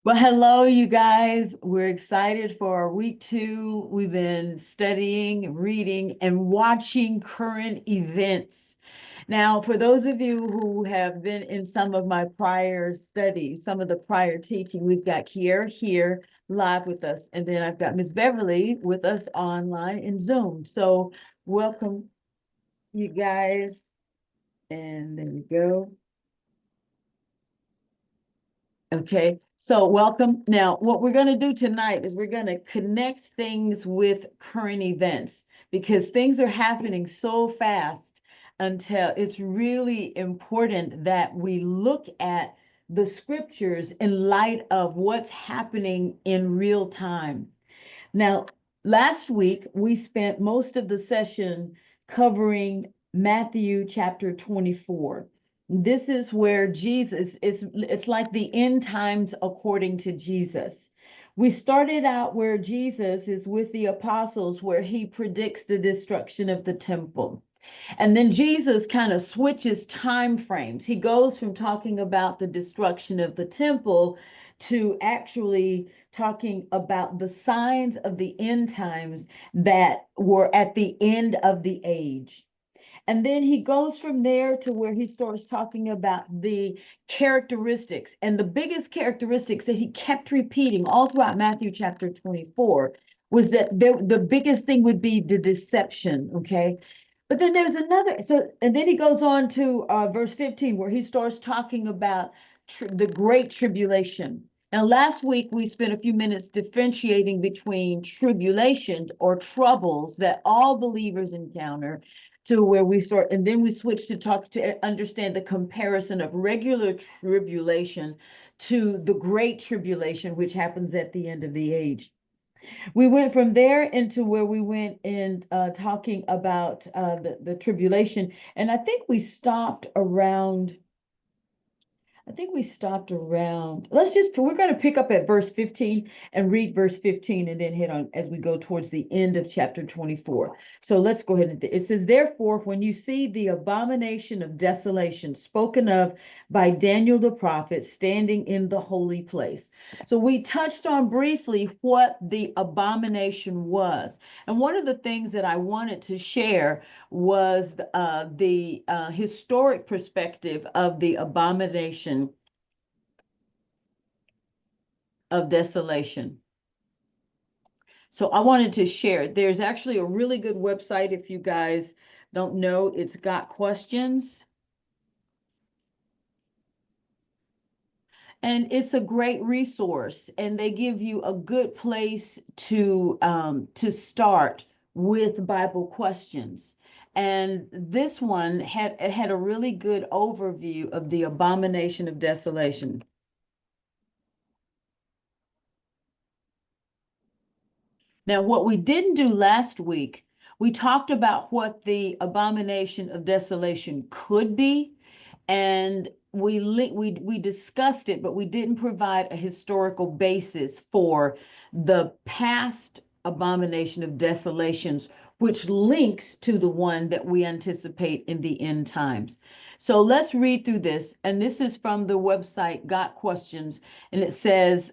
Well, hello, you guys. We're excited for week 2. We've been studying, reading, and watching current events. Now, for those of you who have been in some of my prior studies, some of the prior teaching, we've got Kiera here live with us, and then I've got Miss Beverly with us online in Zoom. So, welcome, you guys. And there we go. Okay, so welcome. Now, what we're going to do tonight is we're going to connect things with current events because things are happening so fast until it's really important that we look at the scriptures in light of what's happening in real time. Now, last week we spent most of the session covering Matthew chapter 24. This is where Jesus is, it's like the end times according to Jesus. We started out where Jesus is with the apostles, where he predicts the destruction of the temple. And then Jesus kind of switches time frames. He goes from talking about the destruction of the temple to actually talking about the signs of the end times that were at the end of the age. And then he goes from there to where he starts talking about the characteristics. And the biggest characteristics that he kept repeating all throughout Matthew chapter 24 was that the biggest thing would be the deception, okay? But then there's another, and then he goes on to verse 15, where he starts talking about the great tribulation. Now, last week we spent a few minutes differentiating between tribulations or troubles that all believers encounter to where we start, and then we switch to talk to understand the comparison of regular tribulation to the great tribulation, which happens at the end of the age. We went from there into where we went in talking about the tribulation, and I think we stopped around, we're going to pick up at verse 15 and read verse 15 and then hit on as we go towards the end of chapter 24. So let's go ahead. It says, therefore, when you see the abomination of desolation spoken of by Daniel the prophet standing in the holy place. So we touched on briefly what the abomination was. And one of the things that I wanted to share was the historic perspective of the abomination of desolation. So I wanted to share. There's actually a really good website if you guys don't know. It's Got Questions. And it's a great resource, and they give you a good place to start with Bible questions. And this one had a really good overview of the abomination of desolation. Now, what we didn't do last week, we talked about what the abomination of desolation could be, and we discussed it, but we didn't provide a historical basis for the past abomination of desolations, which links to the one that we anticipate in the end times. So let's read through this, and this is from the website Got Questions, and it says,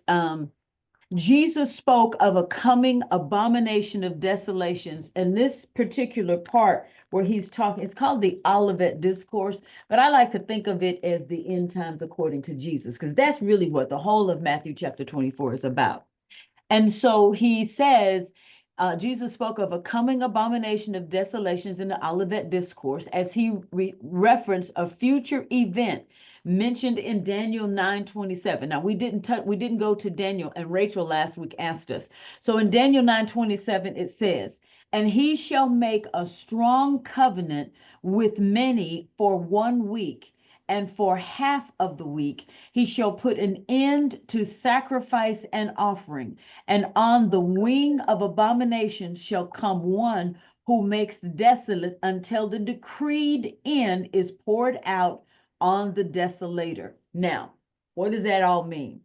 Jesus spoke of a coming abomination of desolations. And this particular part where he's talking, it's called the Olivet Discourse, but I like to think of it as the end times according to Jesus, because that's really what the whole of Matthew chapter 24 is about. And so he says, Jesus spoke of a coming abomination of desolations in the Olivet Discourse as he referenced a future event mentioned in Daniel 9:27. Now we didn't go to Daniel, and Rachel last week asked us. So in Daniel 9:27 it says, "And he shall make a strong covenant with many for 1 week, and for half of the week he shall put an end to sacrifice and offering. And on the wing of abomination shall come one who makes desolate until the decreed end is poured out on the desolator." Now, what does that all mean?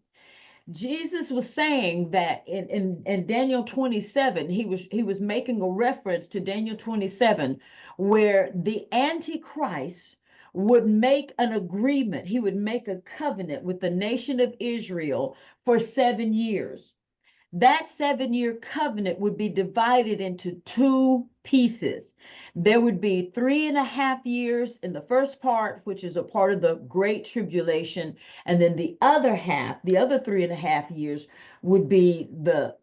Jesus was saying that in Daniel 27, he was making a reference to Daniel 27, where the Antichrist would make an agreement. He would make a covenant with the nation of Israel for 7 years. That 7 year covenant would be divided into two pieces. There would be 3.5 years in the first part, which is a part of the Great Tribulation. And then the other half, the other 3.5 years would be the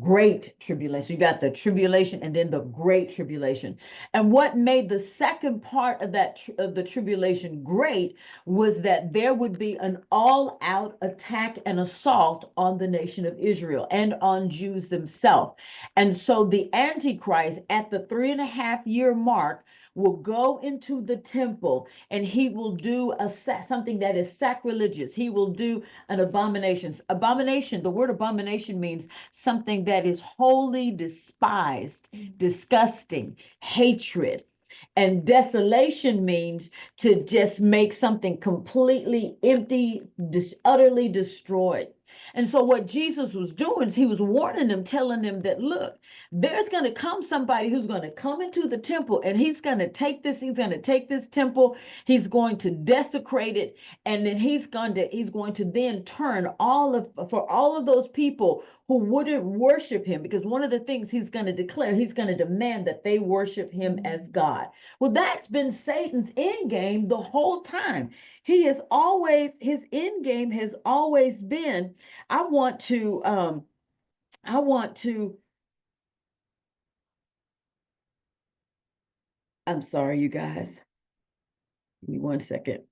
Great Tribulation. You got the tribulation and then the Great Tribulation. And what made the second part of the tribulation great was that there would be an all-out attack and assault on the nation of Israel and on Jews themselves. And so the Antichrist at the 3.5 year mark will go into the temple and he will do something that is sacrilegious. He will do an abomination. Abomination, the word abomination means something that is wholly despised, disgusting, hatred. And desolation means to just make something completely empty, utterly destroyed. And so what Jesus was doing is he was warning them, telling them that, look, there's going to come somebody who's going to come into the temple and he's going to take this temple, he's going to desecrate it, and then he's going to then turn for all of those people who wouldn't worship him, because one of the things he's going to declare, he's going to demand that they worship him as God. Well, that's been Satan's end game the whole time. His end game has always been, I want to, I'm sorry, you guys. Give me 1 second.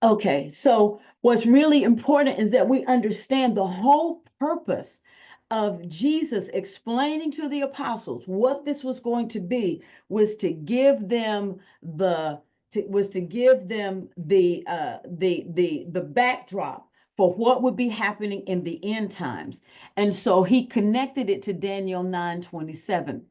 Okay, so what's really important is that we understand the whole purpose of Jesus explaining to the apostles what this was going to be was to give them the backdrop for what would be happening in the end times. And so he connected it to Daniel 9:27.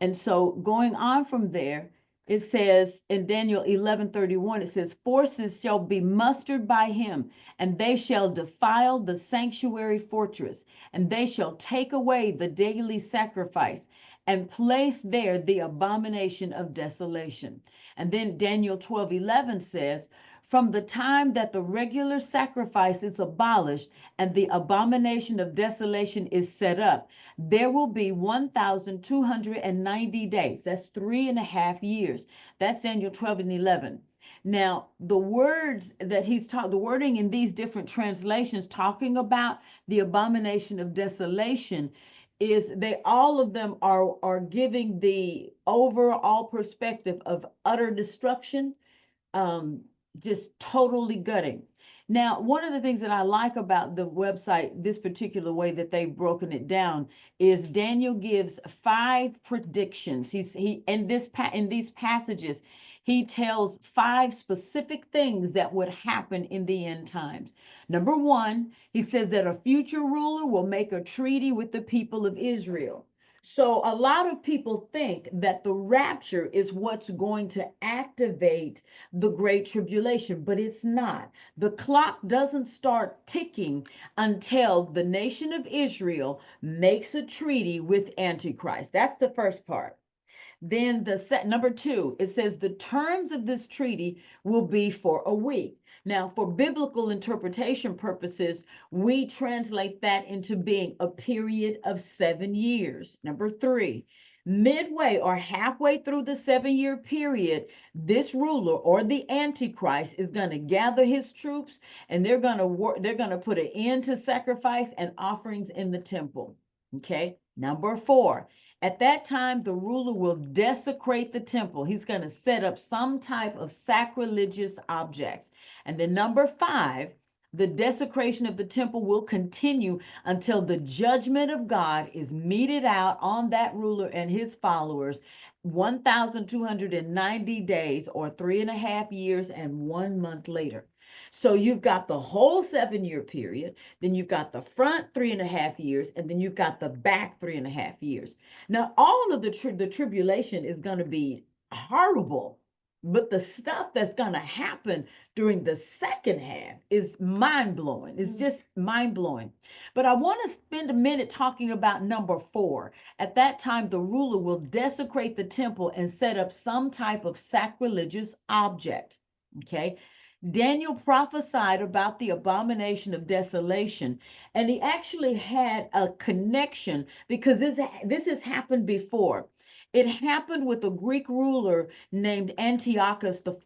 And so going on from there, it says in Daniel 11:31, it says, forces shall be mustered by him, and they shall defile the sanctuary fortress, and they shall take away the daily sacrifice and place there the abomination of desolation. And then Daniel 12:11 says, from the time that the regular sacrifice is abolished and the abomination of desolation is set up, there will be 1,290 days. That's 3.5 years. That's Daniel 12:11. Now, the words that the wording in these different translations talking about the abomination of desolation is all of them are giving the overall perspective of utter destruction, just totally gutting. Now, one of the things that I like about the website, this particular way that they've broken it down, is Daniel gives 5 predictions. In these passages, he tells 5 specific things that would happen in the end times. Number 1, he says that a future ruler will make a treaty with the people of Israel. So a lot of people think that the rapture is what's going to activate the Great Tribulation, but it's not. The clock doesn't start ticking until the nation of Israel makes a treaty with Antichrist. That's the first part. Then number 2, it says the terms of this treaty will be for a week. Now, for biblical interpretation purposes, we translate that into being a period of 7 years. Number 3, midway or halfway through the 7 year period, this ruler or the Antichrist is going to gather his troops and they're going to put an end to sacrifice and offerings in the temple. Okay. Number 4, at that time, the ruler will desecrate the temple. He's going to set up some type of sacrilegious objects. And then number 5, the desecration of the temple will continue until the judgment of God is meted out on that ruler and his followers, 1,290 days or 3.5 years and 1 month later. So you've got the whole 7 year period, then you've got the front 3.5 years, and then you've got the back 3.5 years. Now, all of the tribulation is going to be horrible. But the stuff that's going to happen during the second half is mind blowing. It's just mind blowing. But I want to spend a minute talking about number 4. At that time, the ruler will desecrate the temple and set up some type of sacrilegious object. Okay. Daniel prophesied about the abomination of desolation, and he actually had a connection because this has happened before. It happened with a Greek ruler named Antiochus the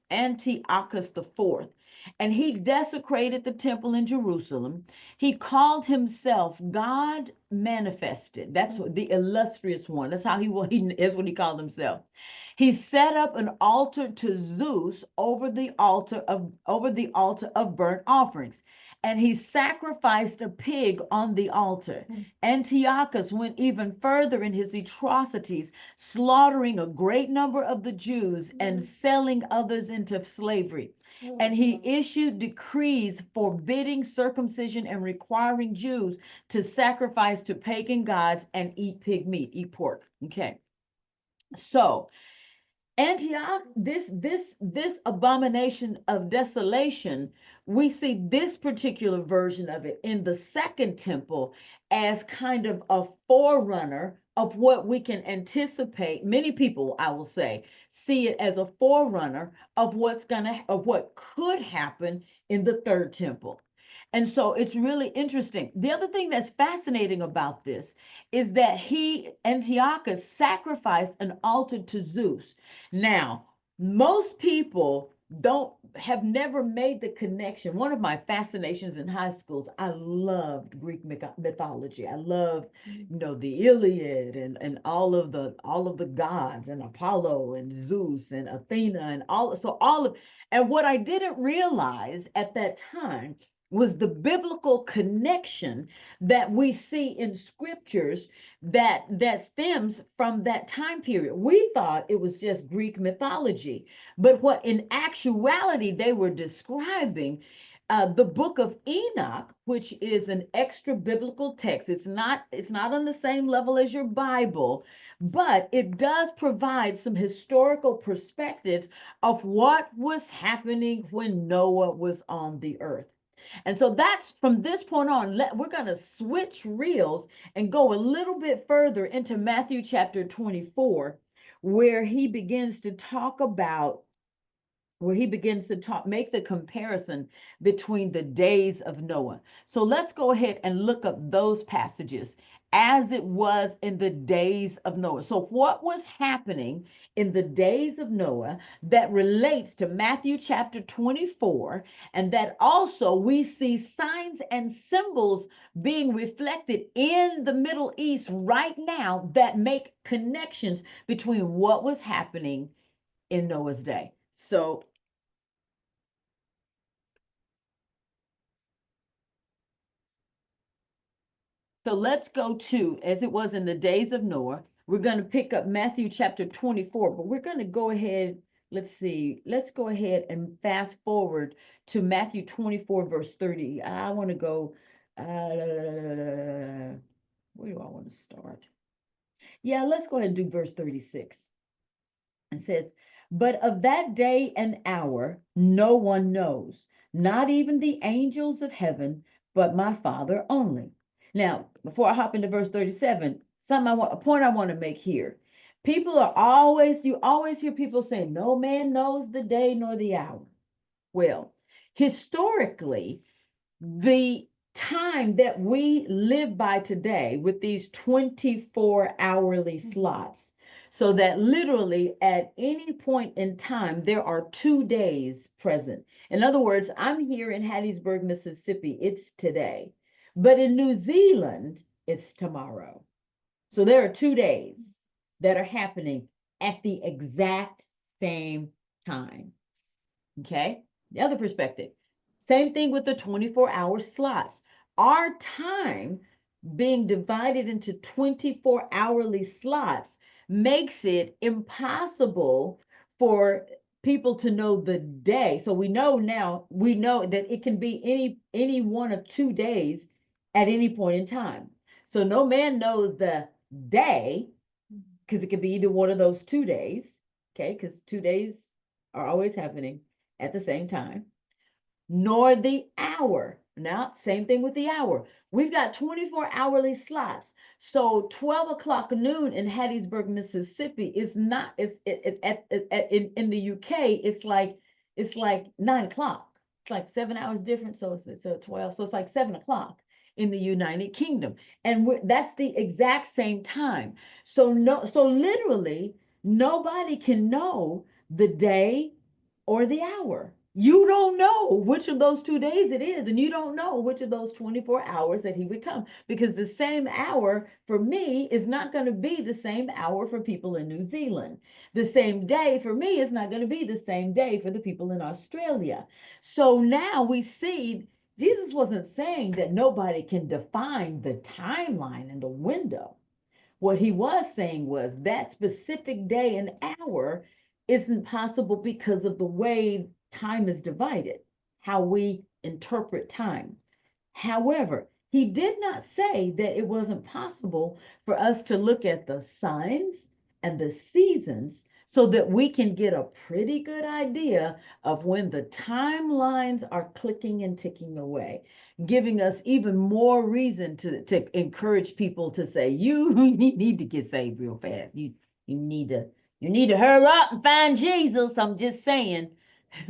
Fourth, and he desecrated the temple in Jerusalem. He called himself God manifested. That's what the illustrious one. That's how is what he called himself. He set up an altar to Zeus over the altar of burnt offerings, and he sacrificed a pig on the altar. Antiochus went even further in his atrocities, slaughtering a great number of the Jews and selling others into slavery. And he issued decrees forbidding circumcision and requiring Jews to sacrifice to pagan gods and eat pig meat, eat pork. Okay. So Antioch, this abomination of desolation, we see this particular version of it in the second temple as kind of a forerunner of what we can anticipate. Many people, I will say, see it as a forerunner of what could happen in the third temple. And so it's really interesting. The other thing that's fascinating about this is that Antiochus, sacrificed an altar to Zeus. Now, most people have never made the connection. One of my fascinations in high schools, I loved Greek mythology. I loved, the Iliad and all of the gods and Apollo and Zeus and Athena and and what I didn't realize at that time was the biblical connection that we see in scriptures that stems from that time period. We thought it was just Greek mythology, but what in actuality they were describing, the book of Enoch, which is an extra biblical text. It's not on the same level as your Bible, but it does provide some historical perspectives of what was happening when Noah was on the earth. And so that's from this point on, we're going to switch reels and go a little bit further into Matthew chapter 24, where he begins to make the comparison between the days of Noah. So let's go ahead and look up those passages as it was in the days of Noah. So what was happening in the days of Noah that relates to Matthew chapter 24, and that also we see signs and symbols being reflected in the Middle East right now that make connections between what was happening in Noah's day. So let's go to, as it was in the days of Noah. We're going to pick up Matthew chapter 24, but we're going to go ahead. Let's go ahead and fast forward to Matthew 24, verse 30. I want to go, where do I want to start? Yeah, let's go ahead and do verse 36. It says, but of that day and hour, no one knows, not even the angels of heaven, but my Father only. Now, before I hop into verse 37, a point I want to make here. You always hear people saying, no man knows the day nor the hour. Well, historically, the time that we live by today with these 24 hourly slots, so that literally at any point in time, there are 2 days present. In other words, I'm here in Hattiesburg, Mississippi. It's today. But in New Zealand, it's tomorrow. So there are 2 days that are happening at the exact same time. Okay. The other perspective. Same thing with the 24-hour slots. Our time being divided into 24 hourly slots makes it impossible for people to know the day. So we know that it can be any one of 2 days at any point in time. So no man knows the day, because it could be either one of those 2 days. Okay, because 2 days are always happening at the same time, nor the hour. Now, same thing with the hour. We've got 24 hourly slots. So 12 o'clock noon in Hattiesburg, Mississippi is not, in the UK, it's like 9 o'clock. It's like 7 hours different. So it's 12. So it's like 7 o'clock in the United Kingdom. And that's the exact same time. So literally nobody can know the day or the hour. You don't know which of those 2 days it is, and you don't know which of those 24 hours that he would come, because the same hour for me is not going to be the same hour for people in New Zealand. The same day for me is not going to be the same day for the people in Australia. So now we see Jesus wasn't saying that nobody can define the timeline and the window. What he was saying was that specific day and hour isn't possible because of the way time is divided, how we interpret time. However, he did not say that it wasn't possible for us to look at the signs and the seasons so that we can get a pretty good idea of when the timelines are clicking and ticking away, giving us even more reason to encourage people to say, you need to get saved real fast. You need to hurry up and find Jesus. I'm just saying.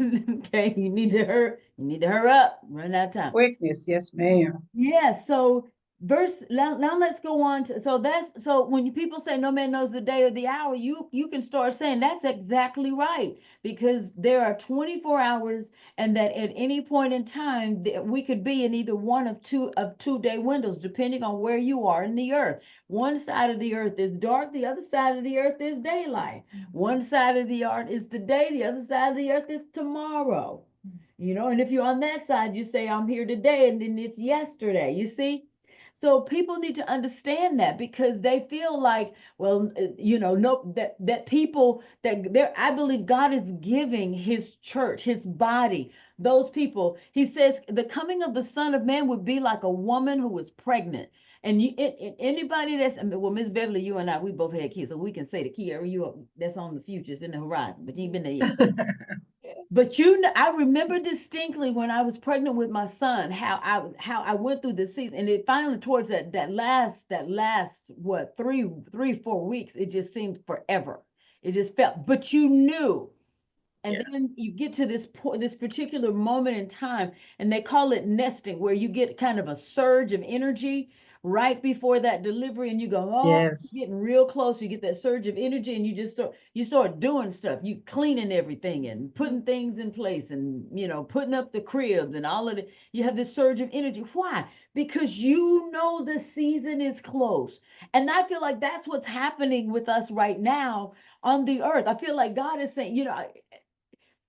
Okay, you need to hurry up, run out of time. Quickness, yes, ma'am. Yeah, so now let's go on to, so when people say no man knows the day or the hour, you can start saying that's exactly right, because there are 24 hours, and that at any point in time we could be in either one of 2 day windows, depending on where you are in the earth. One side of the earth is dark, the other side of the earth is daylight. One side of the earth is today, the other side of the earth is tomorrow. And if you're on that side, you say, I'm here today, and then it's yesterday, you see? So people need to understand that, because they feel like, well, no, that people that there, I believe God is giving his church, his body, those people. He says the coming of the Son of Man would be like a woman who was pregnant. And anybody that's, well, Miss Beverly, you and I, we both had kids, so we can say the key area that's on the futures in the horizon, but you ain't been there yet. But I remember distinctly when I was pregnant with my son, how I went through this season, and it finally towards that last what 4 weeks, it just seemed forever. It just felt, but you knew. And Yeah. then you get to this particular moment in time, and they call it nesting, where you get kind of a surge of energy right before that delivery, and you go, oh, Yes. getting real close. You get that surge of energy, and you start doing stuff. You cleaning everything and putting things in place, and putting up the cribs and all of it. You have this surge of energy. Why? Because the season is close, and I feel like that's what's happening with us right now on the earth. I feel like God is saying,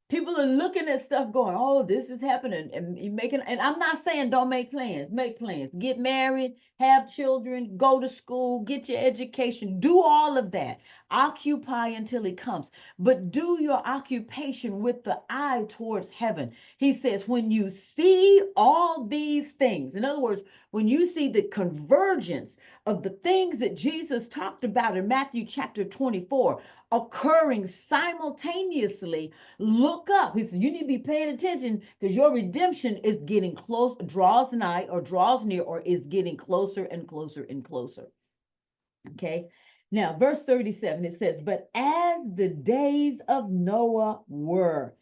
people are looking at stuff going, oh, this is happening, and making, and I'm not saying don't make plans, get married, have children, go to school, get your education, do all of that, occupy until he comes, but do your occupation with the eye towards heaven. He says, when you see all these things, in other words, when you see the convergence of the things that Jesus talked about in Matthew chapter 24 occurring simultaneously, look up. He said, you need to be paying attention, because your redemption is getting close, draws nigh, or draws near, or is getting closer and closer and closer. Okay. Now, verse 37, it says, but as the days of Noah were,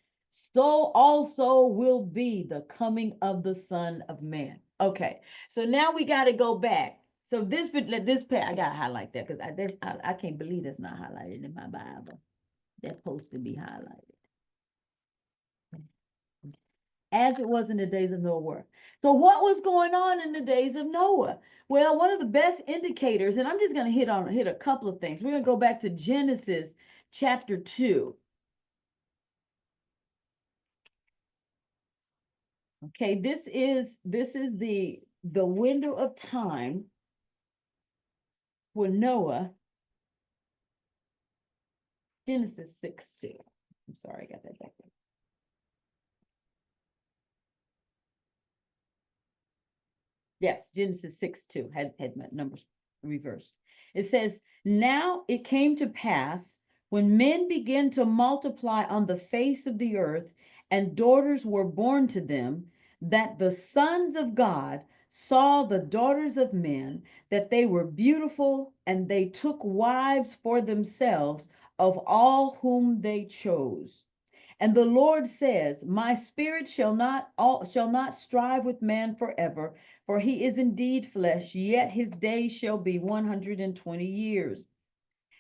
so also will be the coming of the Son of Man. Okay. So now we got to go back. So this I got to highlight that, because I can't believe that's not highlighted in my Bible. That's supposed to be highlighted. As it was in the days of Noah. So what was going on in the days of Noah? Well, one of the best indicators, and I'm just going to hit a couple of things. We're going to go back to Genesis chapter 2. Okay, this is the window of time for Noah. Genesis 6:2. I'm sorry, I got that back there. Yes, Genesis 6:2 had my numbers reversed. It says, now it came to pass When men began to multiply on the face of the earth, and daughters were born to them, that the sons of God saw the daughters of men, that they were beautiful, and they took wives for themselves of all whom they chose. And the Lord says, my spirit shall not strive with man forever, for he is indeed flesh, yet his days shall be 120 years.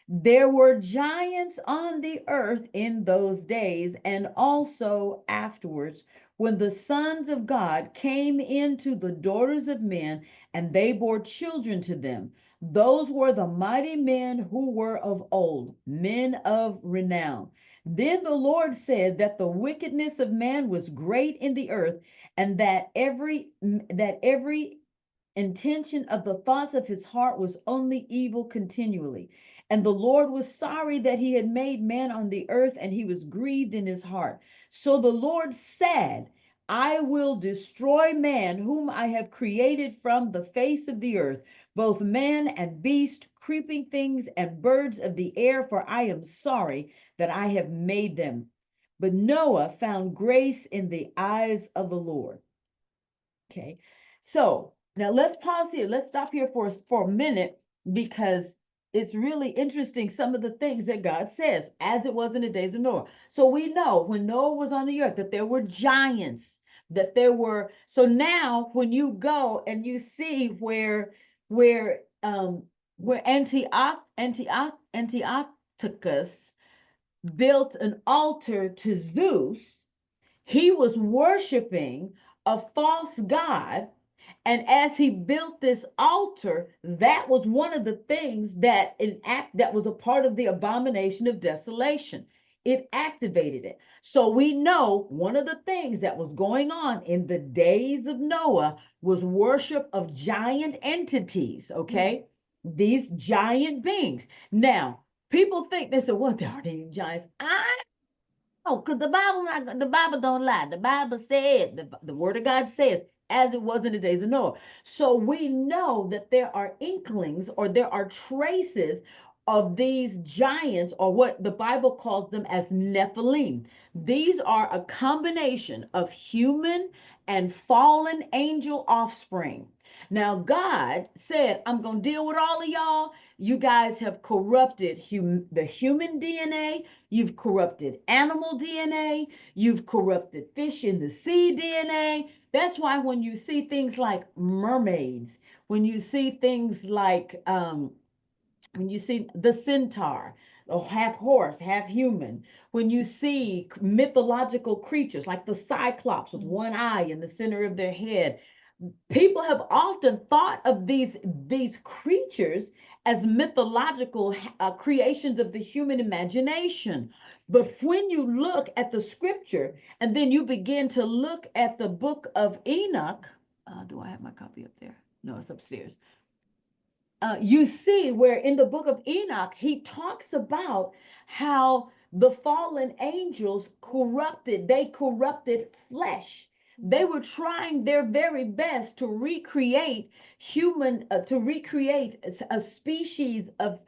There were giants on the earth in those days, and also afterwards, when the sons of God came into the daughters of men, and they bore children to them. Those were the mighty men who were of old, men of renown. Then the Lord said that the wickedness of man was great in the earth, and that every intention of the thoughts of his heart was only evil continually. And the Lord was sorry that he had made man on the earth, and he was grieved in his heart. So the Lord said, I will destroy man whom I have created from the face of the earth, both man and beast, creeping things and birds of the air, for I am sorry that I have made them. But Noah found grace in the eyes of the Lord. Okay, so now let's pause here. Let's stop here for a minute, because it's really interesting some of the things that God says, as it was in the days of Noah. So we know when Noah was on the earth that there were giants, that there were. So now when you go and you see where Antiochus built an altar to Zeus, he was worshiping a false god. And as he built this altar, that was one of the things that was a part of the abomination of desolation. It activated it. So we know one of the things that was going on in the days of Noah was worship of giant entities, okay? These giant beings. Now, people think they say, well, there aren't any giants. Oh, because the Bible don't lie. The Bible said, the word of God says, as it was in the days of Noah. So we know that there are inklings, or there are traces of these giants, or what the Bible calls them as Nephilim. These are a combination of human and fallen angel offspring. Now, God said, I'm going to deal with all of y'all. You guys have corrupted the human DNA. You've corrupted animal DNA. You've corrupted fish in the sea DNA. That's why when you see things like mermaids, when you see things like, when you see the centaur, half horse, half human, when you see mythological creatures like the cyclops with one eye in the center of their head, people have often thought of these creatures as mythological creations of the human imagination. But when you look at the scripture, and then you begin to look at the book of Enoch, do I have my copy up there? No, it's upstairs. You see where in the book of Enoch, he talks about how the fallen angels they corrupted flesh. They were trying their very best to recreate a species of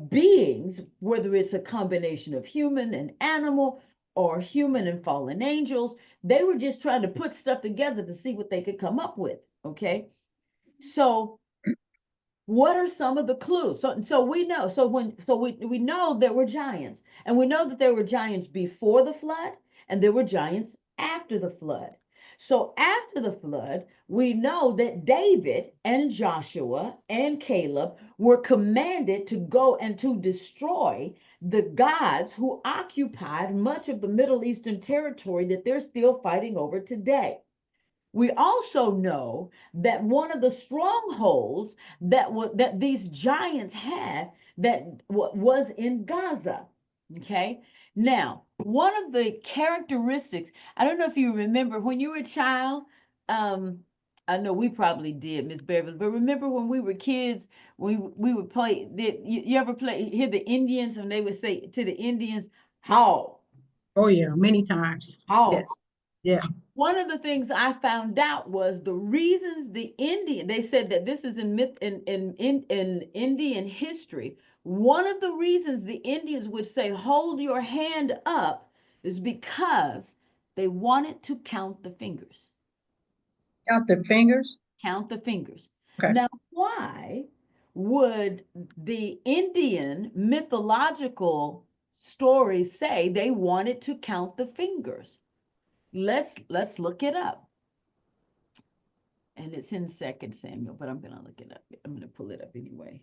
beings, whether it's a combination of human and animal, or human and fallen angels. They were just trying to put stuff together to see what they could come up with. Okay. So what are some of the clues? So we know, we know there were giants, and we know that there were giants before the flood, and there were giants after the flood. So after the flood, we know that David and Joshua and Caleb were commanded to go and to destroy the gods who occupied much of the Middle Eastern territory that they're still fighting over today. We also know that one of the strongholds that these giants had was in Gaza. Okay. Now, one of the characteristics, I don't know if you remember when you were a child, I know we probably did, Miss Beverly, but remember when we were kids, we would play, you ever hear the Indians, and they would say to the Indians, how? Oh yeah, many times. How? Yes. Yeah. One of the things I found out was the reasons the Indian, they said that this is in myth in Indian history. One of the reasons the Indians would say, hold your hand up, is because they wanted to count the fingers. Count the fingers. Count the fingers. Okay. Now, why would the Indian mythological stories say they wanted to count the fingers? Let's look it up. And it's in 2 Samuel, but I'm going to look it up. I'm going to pull it up anyway.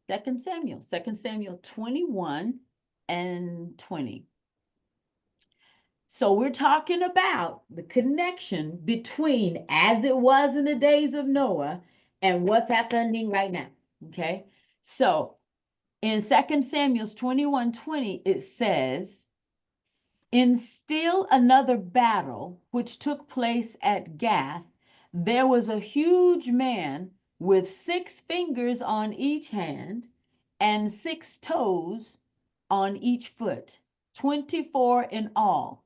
Second Samuel 21 and 20. So we're talking about the connection between as it was in the days of Noah and what's happening right now. Okay. So in 2 Samuel 21:20, it says, in still another battle which took place at Gath, there was a huge man with 6 fingers on each hand and 6 toes on each foot, 24 in all.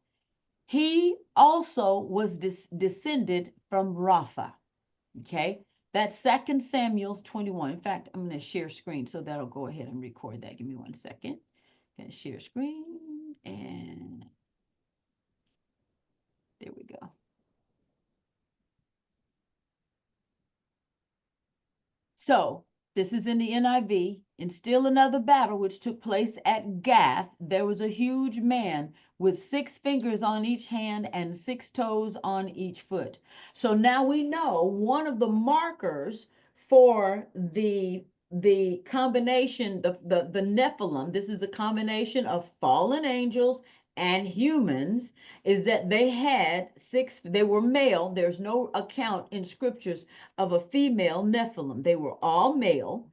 He also was descended from Rapha. Okay, that's 2 Samuel 21. In fact, I'm going to share screen, so that'll go ahead and record that. Give me 1 second. Going to share screen, and there we go. So this is in the NIV. In still another battle which took place at Gath, there was a huge man with 6 fingers on each hand and 6 toes on each foot. So now we know one of the markers for the combination, the Nephilim, this is a combination of fallen angels and humans, is that they had 6, they were male. There's no account in scriptures of a female Nephilim. They were all male.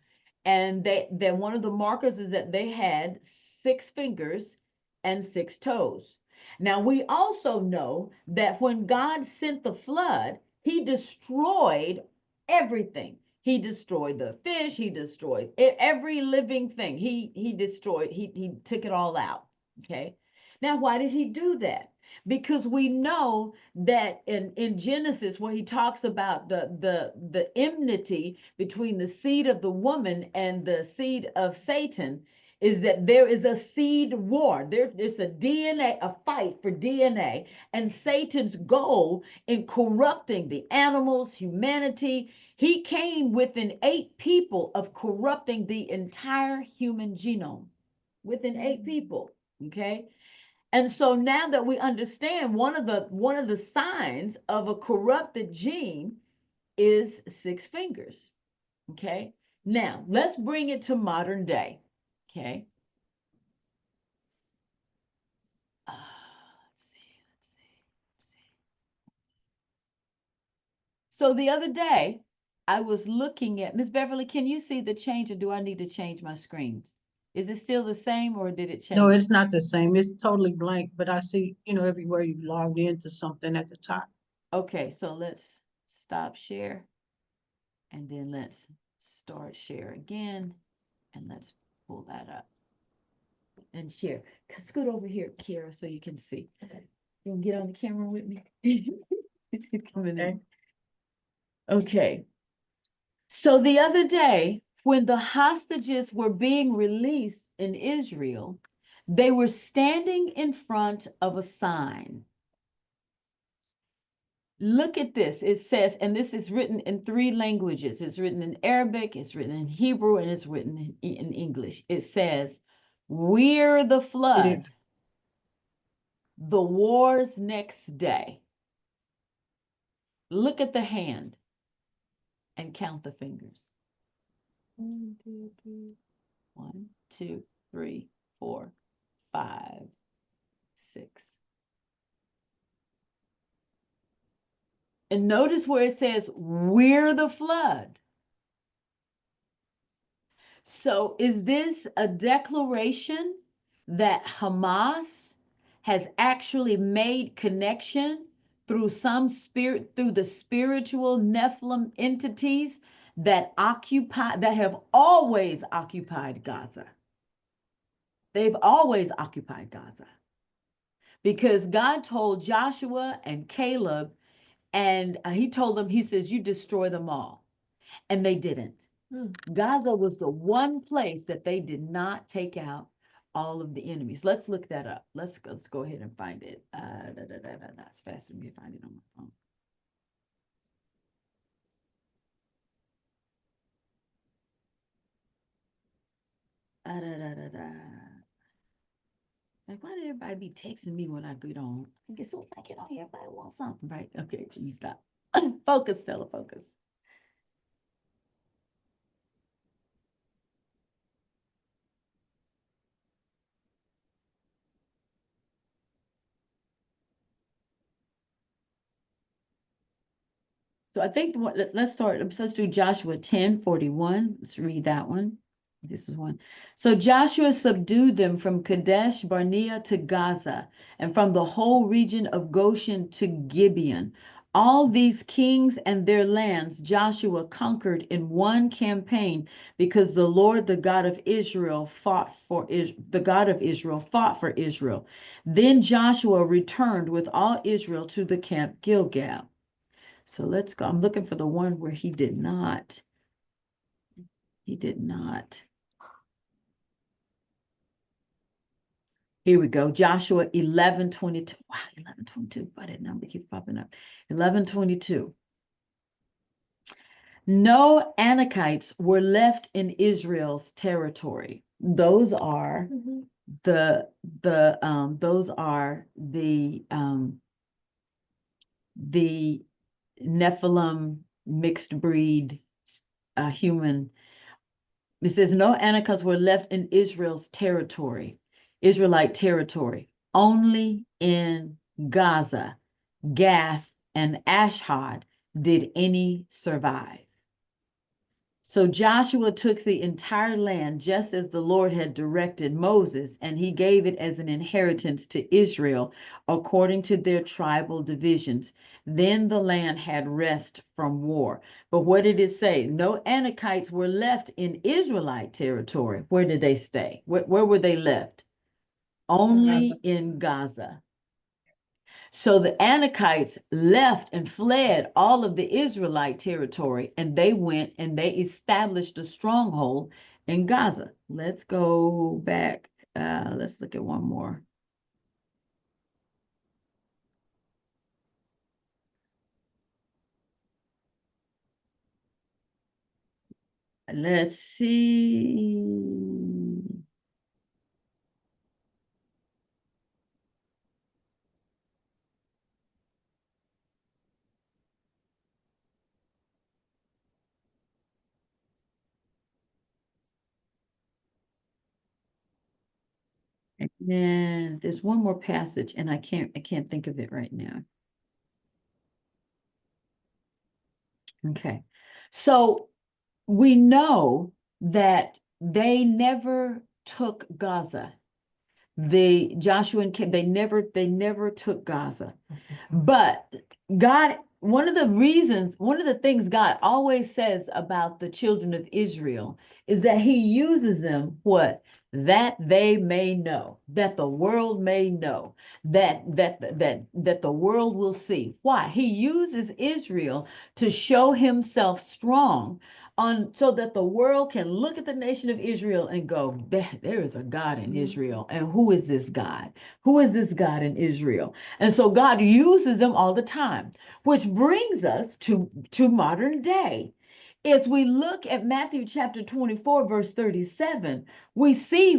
And then one of the markers is that they had 6 fingers and 6 toes. Now we also know that when God sent the flood, he destroyed everything. He destroyed the fish, he destroyed every living thing. He destroyed, he took it all out. Okay. Now, why did he do that? Because we know that in Genesis, where he talks about the enmity between the seed of the woman and the seed of Satan, is that there is a seed war. It's a DNA, a fight for DNA, and Satan's goal in corrupting the animals, humanity. He came within 8 people of corrupting the entire human genome, within 8 people. Okay. And so now that we understand one of the signs of a corrupted gene is 6 fingers. Okay. Now let's bring it to modern day. Okay. Let's see. So the other day I was looking at, Miss Beverly, can you see the change, or do I need to change my screens? Is it still the same, or did it No, change? it's not the same. It's totally blank, but I see, everywhere you logged into something at the top. Okay, so let's stop share, and then let's start share again, and let's pull that up and share. Scoot over here, Kira, so you can see. You can get on the camera with me. Coming Okay. in. Okay. So the other day, when the hostages were being released in Israel, they were standing in front of a sign. Look at this. It says, and this is written in 3 languages. It's written in Arabic, it's written in Hebrew, and it's written in English. It says, "We're the flood, the war's next day." Look at the hand and count the fingers. 1, 2, 3, 1, 2, 3, 4, 5, 6. And notice where it says, "We're the flood." So is this a declaration that Hamas has actually made connection through some spirit, through the spiritual Nephilim entities that have always occupied Gaza. They've always occupied Gaza. Because God told Joshua and Caleb, and he told them, he says, you destroy them all. And they didn't. Gaza was the one place that they did not take out all of the enemies. Let's look that up. Let's go ahead and find it. It's faster than me to find it on my phone. Like, why did everybody be texting me when I get on? I guess so I get on here, everybody wants something, right? Okay, geez, stop. Focus, Stella, focus. So I think let's start. Let's do Joshua 10:41. Let's read that one. This is one. So Joshua subdued them from Kadesh Barnea to Gaza, and from the whole region of Goshen to Gibeon. All these kings and their lands Joshua conquered in one campaign, because the Lord, the God of Israel, fought for Israel. Then Joshua returned with all Israel to the camp Gilgal. So let's go. I'm looking for the one where he did not. He did not. Here we go. Joshua 11:22. Wow, 11:22. Why that number keep popping up? 11:22. No Anakites were left in Israel's territory. Those are the Nephilim mixed breed human. It says no Anakites were left in Israelite territory. Only in Gaza, Gath, and Ashdod did any survive. So Joshua took the entire land just as the Lord had directed Moses, and he gave it as an inheritance to Israel according to their tribal divisions. Then the land had rest from war. But what did it say? No Anakites were left in Israelite territory. Where did they stay? Where were they left? Only in Gaza. So the Anakites left and fled all of the Israelite territory, and they went and they established a stronghold in Gaza. Let's go back. Let's look at one more. Let's see. And there's one more passage, and I can't think of it right now. Okay. So we know that they never took Gaza. Joshua and Caleb, they never took Gaza. But God, one of the things God always says about the children of Israel is that he uses them, what? That they may know, that the world may know, that the world will see. Why? He uses Israel to show himself strong so that the world can look at the nation of Israel and go, there is a God in Israel. And who is this God? Who is this God in Israel? And so God uses them all the time, which brings us to modern day. As we look at Matthew chapter 24, verse 37, we see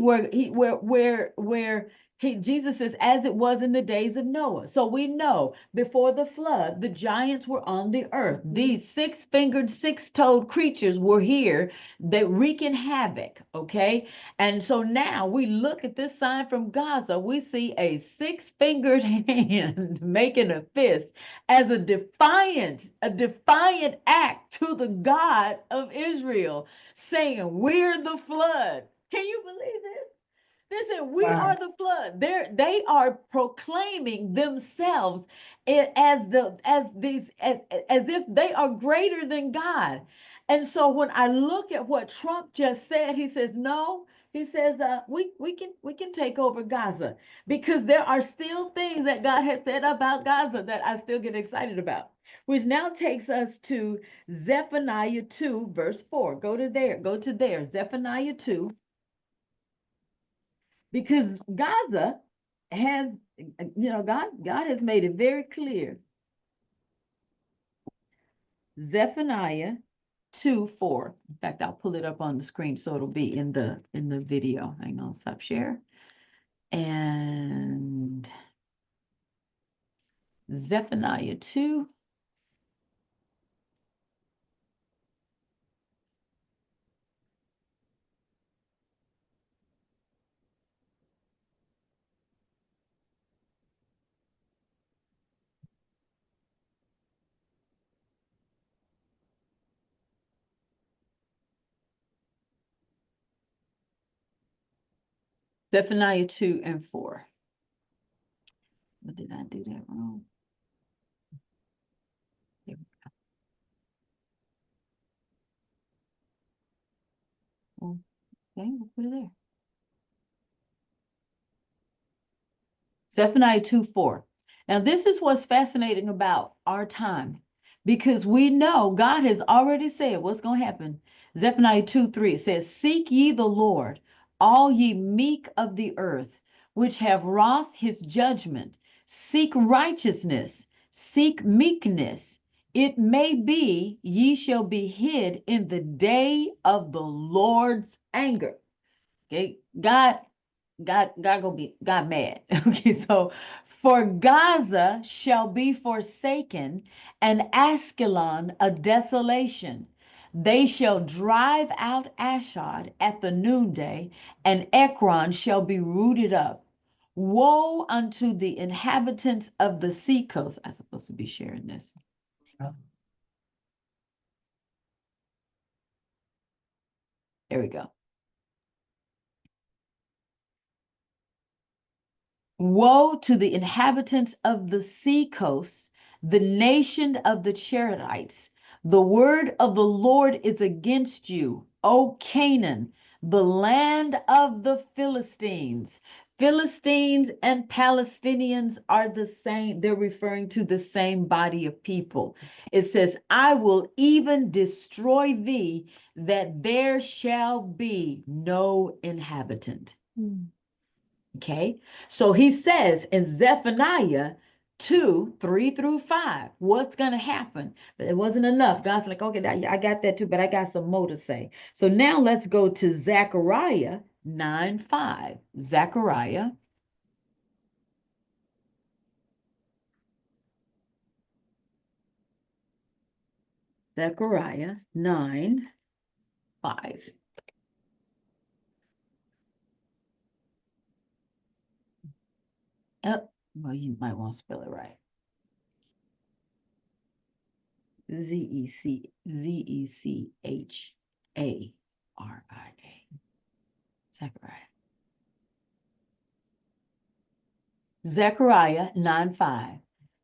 Jesus says, as it was in the days of Noah. So we know before the flood, the giants were on the earth. These six-fingered, six-toed creatures were here that wreaking havoc, okay? And so now we look at this sign from Gaza, we see a six-fingered hand making a fist as a defiant act to the God of Israel, saying, we're the flood. Can you believe this? They said, we are the flood. They are proclaiming themselves as if they are greater than God. And so when I look at what Trump just said, he says, no, he says, we can take over Gaza because there are still things that God has said about Gaza that I still get excited about, which now takes us to Zephaniah 2, verse 4. Go to there, Zephaniah 2, because Gaza has, God has made it very clear. Zephaniah 2:4. In fact, I'll pull it up on the screen so it'll be in the video. Hang on, stop share. And Zephaniah 2. Zephaniah 2 and 4. But did I do that wrong? There we go. Okay, we'll put it there. Zephaniah 2:4. Now, this is what's fascinating about our time, because we know God has already said what's going to happen. Zephaniah 2:3 says, seek ye the Lord, all ye meek of the earth, which have wrought his judgment. Seek righteousness, seek meekness. It may be ye shall be hid in the day of the Lord's anger. Okay, God got mad. Okay, so for Gaza shall be forsaken, and Askelon a desolation. They shall drive out Ashdod at the noonday, and Ekron shall be rooted up. Woe unto the inhabitants of the seacoast. I'm supposed to be sharing this. There we go. Woe to the inhabitants of the seacoast, the nation of the Cherethites. The word of the Lord is against you, O Canaan, the land of the Philistines. Philistines and Palestinians are the same. They're referring to the same body of people. It says, I will even destroy thee, that there shall be no inhabitant. Okay, so he says in Zephaniah 2:3-5, what's going to happen? But it wasn't enough. God's like, okay, I got that too, but I got some more to say. So now let's go to Zechariah 9:5. Zechariah. Zechariah 9:5. Oh, well, you might want to spell it right. Zecharia. Zechariah. Zechariah 9:5.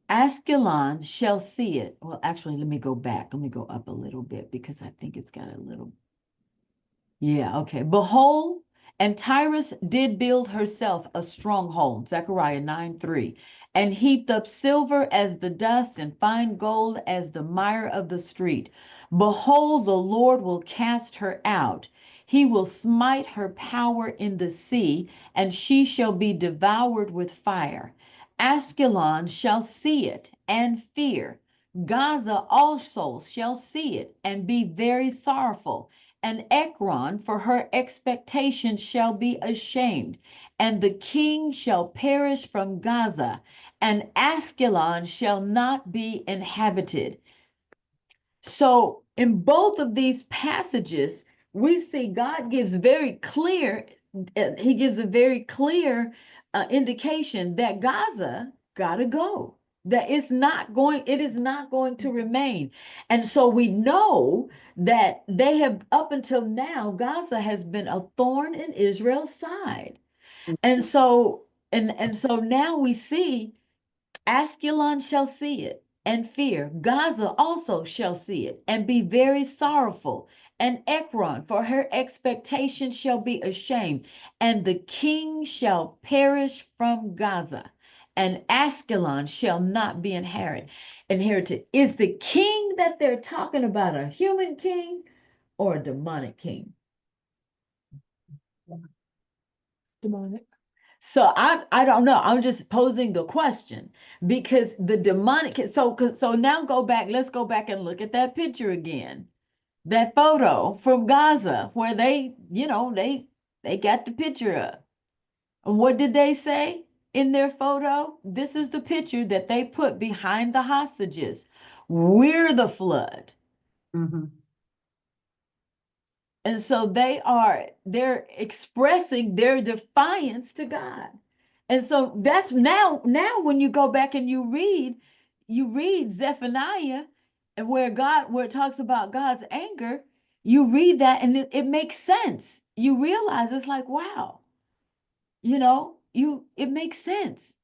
Askelon shall see it. Well, actually, let me go back. Let me go up a little bit because I think it's got a little. Yeah, okay. Behold, and Tyrus did build herself a stronghold, Zechariah 9:3, and heaped up silver as the dust and fine gold as the mire of the street. Behold, the Lord will cast her out. He will smite her power in the sea, and she shall be devoured with fire. Askelon shall see it and fear. Gaza also shall see it and be very sorrowful. And Ekron for her expectation shall be ashamed, and the king shall perish from Gaza, and Askelon shall not be inhabited. So in both of these passages, we see God gives very clear, he gives a very clear indication that Gaza gotta go, that it is not going to remain. And so we know that they have, up until now, Gaza has been a thorn in Israel's side. And so, and so now we see Askelon shall see it and fear. Gaza also shall see it and be very sorrowful. And Ekron, for her expectation shall be ashamed, and the king shall perish from Gaza, and Askelon shall not be inherited. Is the king that they're talking about a human king or a demonic king? Demonic. So I don't know. I'm just posing the question because the demonic. So now go back. Let's go back and look at that picture again. That photo from Gaza where they got the picture up. And what did they say in their photo? This is the picture that they put behind the hostages. We're the flood. Mm-hmm. And so they're expressing their defiance to God. And so that's now when you go back and you read Zephaniah and where it talks about God's anger, you read that and it makes sense. You realize it's like, wow, it makes sense.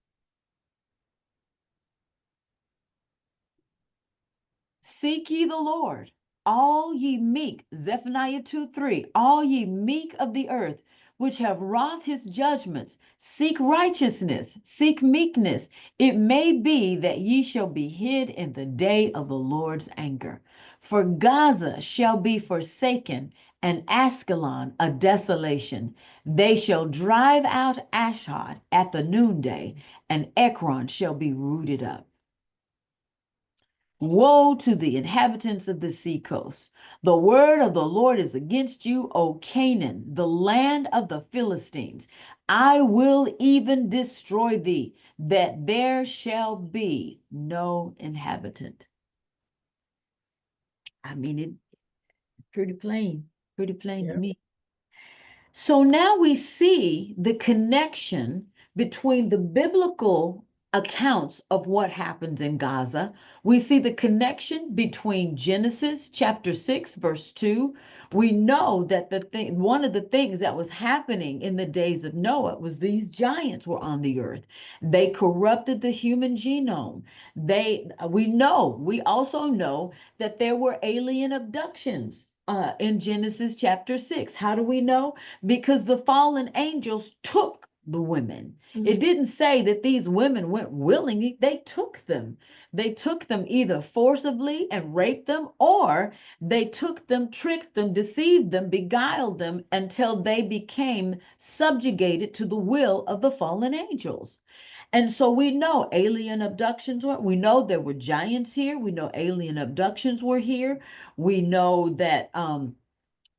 Seek ye the Lord, all ye meek, Zephaniah 2:3, all ye meek of the earth, which have wrought his judgments, seek righteousness, seek meekness. It may be that ye shall be hid in the day of the Lord's anger. For Gaza shall be forsaken, and Askelon a desolation. They shall drive out Ashdod at the noonday, and Ekron shall be rooted up. Woe to the inhabitants of the seacoast. The word of the Lord is against you, O Canaan, the land of the Philistines. I will even destroy thee, that there shall be no inhabitant. I mean, it pretty plain to me. So now we see the connection between the biblical accounts of what happens in Gaza. We see the connection between Genesis chapter 6, verse 2. We know that one of the things that was happening in the days of Noah was these giants were on the earth. They corrupted the human genome. We also know that there were alien abductions in Genesis chapter 6. How do we know? Because the fallen angels took the women. It didn't say that these women went willingly, they took them. They took them either forcibly and raped them, or they took them, tricked them, deceived them, beguiled them until they became subjugated to the will of the fallen angels. And so we know alien abductions we know there were giants here. We know alien abductions were here. We know that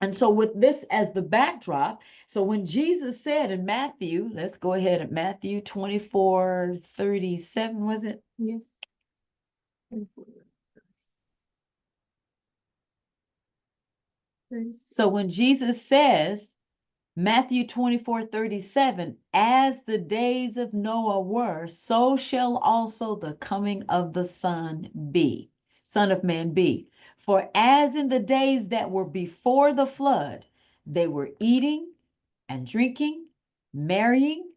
and so with this as the backdrop, so when Jesus said in Matthew, let's go ahead at Matthew 24:37, was it? Yes. So when Jesus says, Matthew 24:37, as the days of Noah were, so shall also the coming of the Son of Man be. For as in the days that were before the flood, they were eating and drinking, marrying,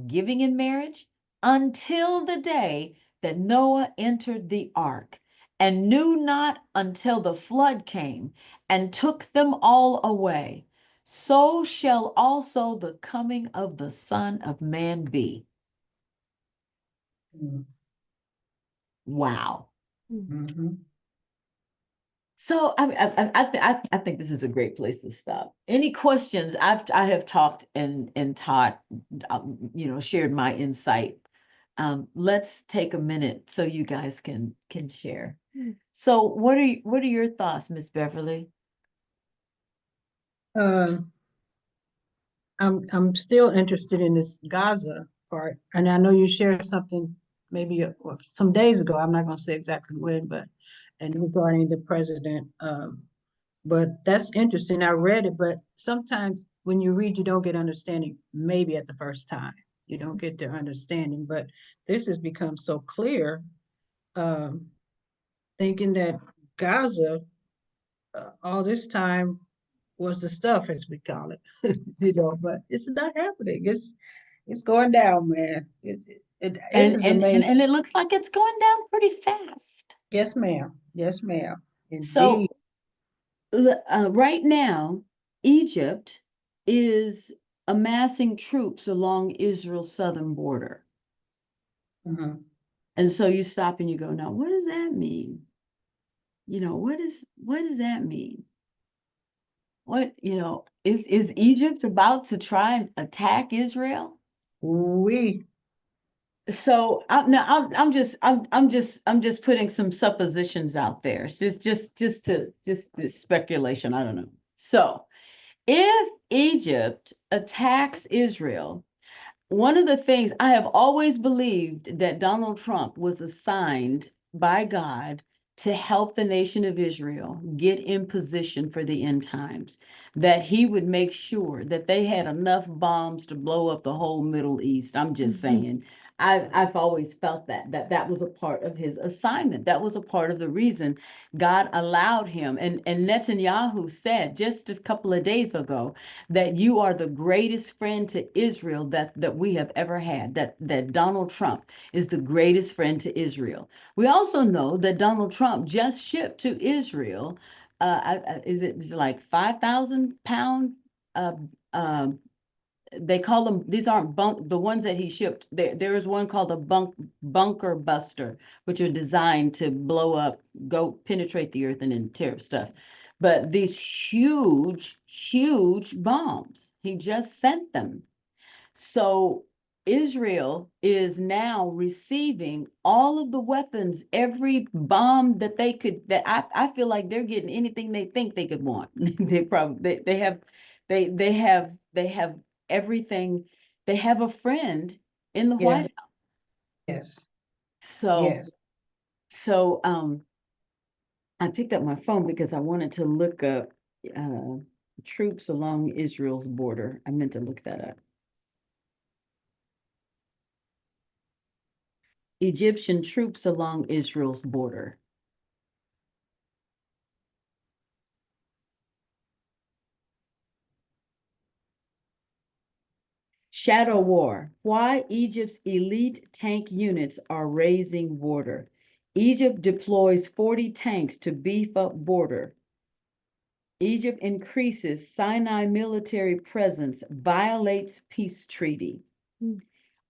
giving in marriage, until the day that Noah entered the ark, and knew not until the flood came and took them all away. So shall also the coming of the Son of Man be. Wow. Mm-hmm. So I think this is a great place to stop. Any questions? I have talked and taught, shared my insight. Let's take a minute so you guys can share. So what are your thoughts, Miss Beverly? I'm still interested in this Gaza part, and I know you shared something maybe some days ago. I'm not going to say exactly when, but and regarding the president. But that's interesting. I read it, but sometimes when you read, you don't get understanding. Maybe at the first time, you don't get the understanding. But this has become so clear. Thinking that Gaza all this time was the stuff, as we call it, but it's not happening. It's going down, man. This is And amazing. it looks like it's going down pretty fast. Yes, ma'am. Yes, ma'am. So Indeed. right now, Egypt is amassing troops along Israel's southern border. Mhm. And so you stop and you go, now, what does that mean? What does that mean? Is Egypt about to try and attack Israel? We, So I'm just putting some suppositions out there. It's just speculation. I don't know. So if Egypt attacks Israel, one of the things I have always believed that Donald Trump was assigned by God to help the nation of Israel get in position for the end times, that he would make sure that they had enough bombs to blow up the whole Middle East. I'm just saying. I've always felt that was a part of his assignment. That was a part of the reason God allowed him. And Netanyahu said just a couple of days ago that you are the greatest friend to Israel that we have ever had, that Donald Trump is the greatest friend to Israel. We also know that Donald Trump just shipped to Israel, is it like 5,000 pound, uh, uh, they call them, these aren't the ones that he shipped. There is one called a bunker buster, which are designed to blow up, go penetrate the earth and then tear up stuff. But these huge bombs, he just sent them. So Israel is now receiving all of the weapons, every bomb that they could, that I feel like they're getting anything they think they could want. They have everything. They have a friend in the yeah, White House. yes, So yes. so I picked up my phone because I wanted to look up troops along Israel's border. I meant to look that up. Egyptian troops along Israel's border. Shadow War. Why Egypt's elite tank units are raising border. Egypt deploys 40 tanks to beef up border. Egypt increases Sinai military presence, violates peace treaty.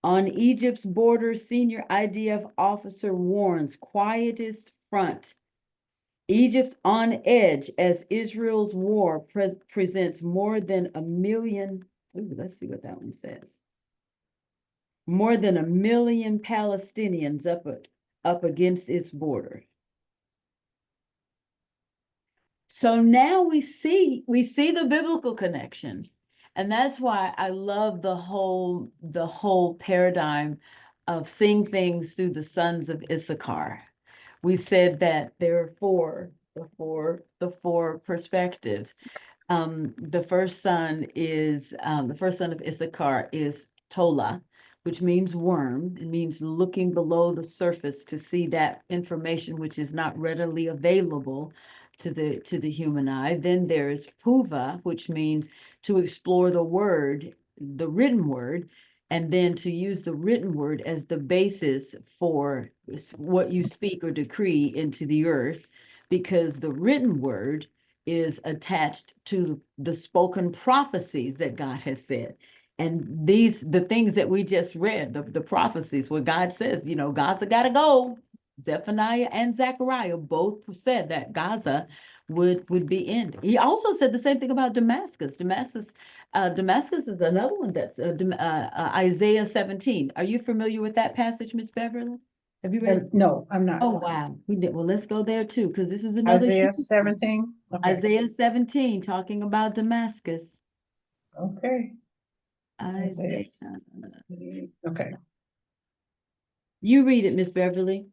On Egypt's border, senior IDF officer warns quietest front. Egypt on edge as Israel's war presents more than a million. Ooh, let's see what that one says. More than a million Palestinians up against its border. So now we see the biblical connection. And that's why I love the whole paradigm of seeing things through the sons of Issachar. We said that there are the four perspectives. The first son of Issachar is Tola, which means worm. It means looking below the surface to see that information which is not readily available to the human eye. Then there's Puva, which means to explore the word, the written word, and then to use the written word as the basis for what you speak or decree into the earth, because the written word is attached to the spoken prophecies that God has said. And the things that we just read, the prophecies where God says, Gaza got to go. Zephaniah and Zechariah both said that Gaza would be ended. He also said the same thing about Damascus. Damascus is another one that's Isaiah 17. Are you familiar with that passage, Miss Beverly? Have you read? No, I'm not. Oh, wow. We did. Well, let's go there too, because this is another Isaiah huge one. 17? Okay, Isaiah 17, talking about Damascus. okay. Isaiah Isaiah. 17. Okay. You read it, Miss Beverly.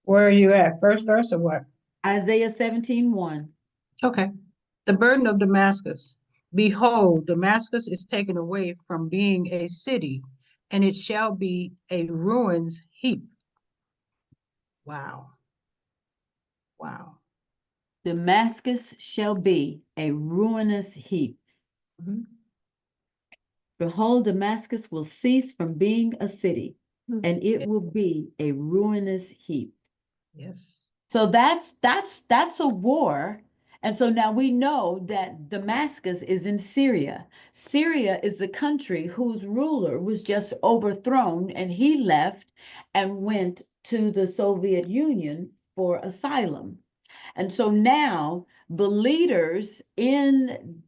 Where are you at? First verse or what? Isaiah 17:1. Okay. The burden of Damascus. Behold, Damascus is taken away from being a city, and it shall be a ruins heap. Wow. Wow. Damascus shall be a ruinous heap. Mhm. Behold, Damascus will cease from being a city, and it Yeah. will be a ruinous heap. Yes. So that's a war. And so now we know that Damascus is in Syria. Syria is the country whose ruler was just overthrown, and he left and went to the Soviet Union for asylum. And so now the leaders in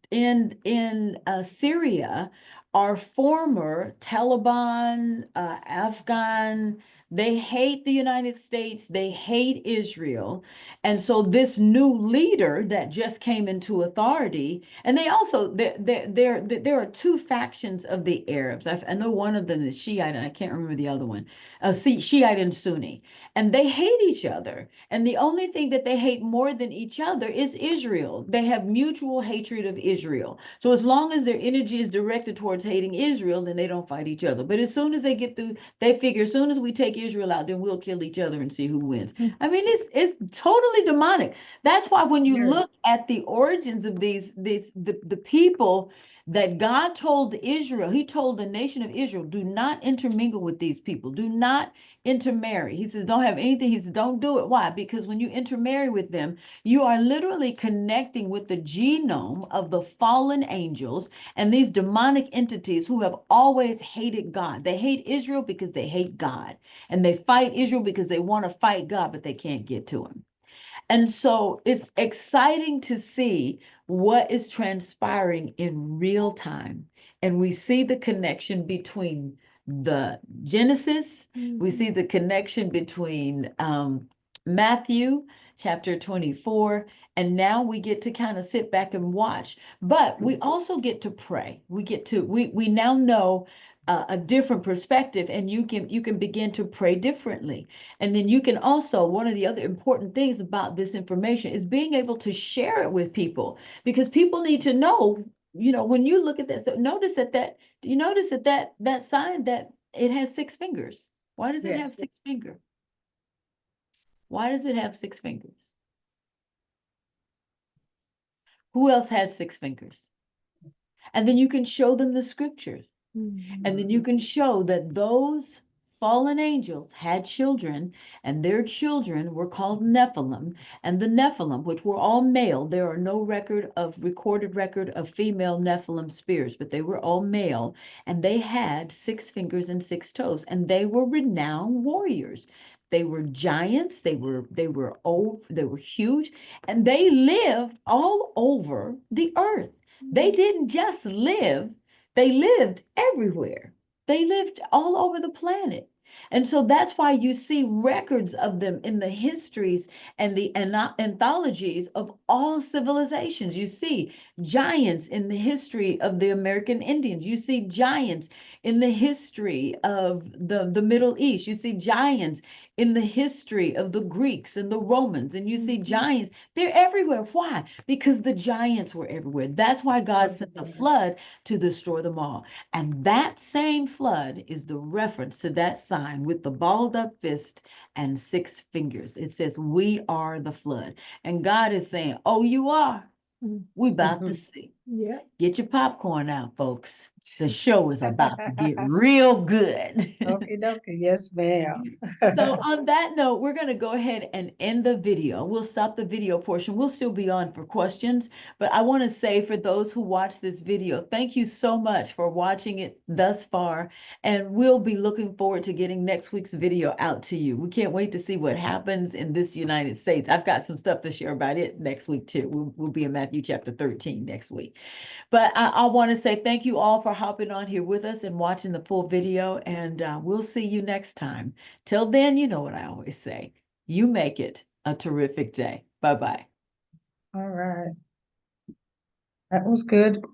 Syria are former Taliban, Afghan. They hate the United States. They hate Israel. And so this new leader that just came into authority, and they also there are two factions of the Arabs. I know one of them is Shiite, and I can't remember the other one. Shiite and Sunni, and they hate each other. And the only thing that they hate more than each other is Israel. They have mutual hatred of Israel. So as long as their energy is directed towards hating Israel, then they don't fight each other. But as soon as they get through, they figure as soon as we take Israel out, then we'll kill each other and see who wins. I mean, it's totally demonic. That's why when you look at the origins of the people that God told Israel, he told the nation of Israel, do not intermingle with these people. Do not intermarry. He says, don't have anything. He says, don't do it. Why? Because when you intermarry with them, you are literally connecting with the genome of the fallen angels and these demonic entities who have always hated God. They hate Israel because they hate God. And they fight Israel because they want to fight God, but they can't get to him. And so it's exciting to see what is transpiring in real time. And we see the connection between the Genesis, we see the connection between Matthew chapter 24, and now we get to kind of sit back and watch. But we also get to pray. We now know a different perspective, and you can begin to pray differently. And then you can also, one of the other important things about this information is being able to share it with people, because people need to know, when you look at this, so notice do you notice that sign, that it has 6 fingers? Why does it have 6 fingers? Why does it have 6 fingers? Who else has 6 fingers? And then you can show them the scriptures. And then you can show that those fallen angels had children, and their children were called Nephilim. And the Nephilim, which were all male, there are no recorded record of female Nephilim spirits, but they were all male, and they had 6 fingers and 6 toes, and they were renowned warriors. They were giants. They were old. They were huge, and they lived all over the earth. They didn't just live. They lived everywhere. They lived all over the planet. And so that's why you see records of them in the histories and the anthologies of all civilizations. You see giants in the history of the American Indians. You see giants in the history of the Middle East. You see giants in the history of the Greeks and the Romans. And you see giants, they're everywhere. Why? Because the giants were everywhere. That's why God sent the flood to destroy them all. And that same flood is the reference to that sign with the balled up fist and 6 fingers. It says, we are the flood. And God is saying, oh, you are? We about to see. Yeah. Get your popcorn out, folks. The show is about to get real good. Okay, dokie. Yes, ma'am. So on that note, we're going to go ahead and end the video. We'll stop the video portion. We'll still be on for questions, but I want to say, for those who watch this video, thank you so much for watching it thus far. And we'll be looking forward to getting next week's video out to you. We can't wait to see what happens in this United States. I've got some stuff to share about it next week too. We'll be in Matthew chapter 13 next week. But I want to say thank you all for hopping on here with us and watching the full video, and we'll see you next time. Till then, you know what I always say, you make it a terrific day. Bye-bye. All right. That was good.